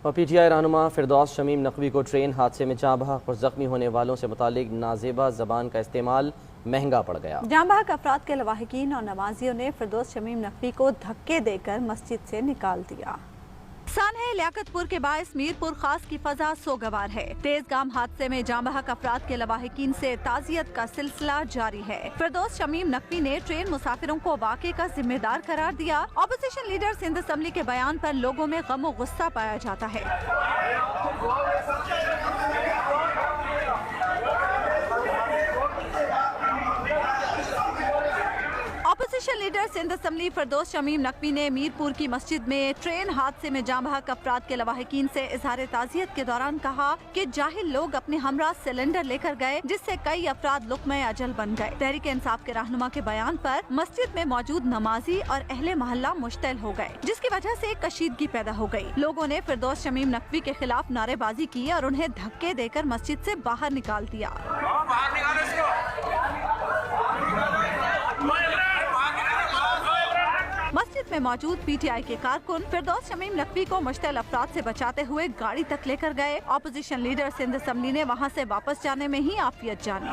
और PTI रहनुमा फिरदौस शमीम नकवी को ट्रेन हादसे में जाँ बहक और ज़ख्मी होने वालों से मुतालिक नाजेबा ज़बान का इस्तेमाल महंगा पड़ गया। जाँ बहक अफराद के लवाहिकीन और नमाजियों ने फिरदौस शमीम नकवी को धक्के देकर मस्जिद से निकाल दिया। सानहे लियाकतपुर के बायस मीरपुर खास की फजा सोगवार है। तेज गाम हादसे में जाँ बहक अफराद के लवाहिकीन से ताजियत का सिलसिला जारी है। फिरदौस शमीम नकवी ने ट्रेन मुसाफिरों को वाक़े का जिम्मेदार करार दिया। ऑपोजिशन लीडर सिंध असम्बली के बयान पर लोगों में गम और गुस्सा पाया जाता है। ऑपोजिशन लीडर सिंध असम्बली फिरदौस शमीम नकवी ने मीरपुर की मस्जिद में ट्रेन हादसे में जाँ बहक अफराद के लवाहिकीन से इजहार ताजियत के दौरान कहा कि जाहिल लोग अपने हमरा सिलेंडर लेकर गए, जिससे कई अफराद लुक़्मे अजल बन गए। तहरीक इंसाफ के रहनुमा के बयान पर मस्जिद में मौजूद नमाजी और अहले मोहल्ला मुश्तल हो गए, जिसकी वजह से कशीदगी पैदा हो गई। लोगों ने फिरदौस शमीम नकवी के खिलाफ नारेबाजी की और उन्हें धक्के देकर मस्जिद से बाहर निकाल दिया। मस्जिद में मौजूद PTI के कारकुन फिरदौस शमीम नकवी को मुश्तल अफराद से बचाते हुए गाड़ी तक लेकर गए। ऑपोजिशन लीडर सिंध असम्बली ने वहां से वापस जाने में ही आफियत जानी।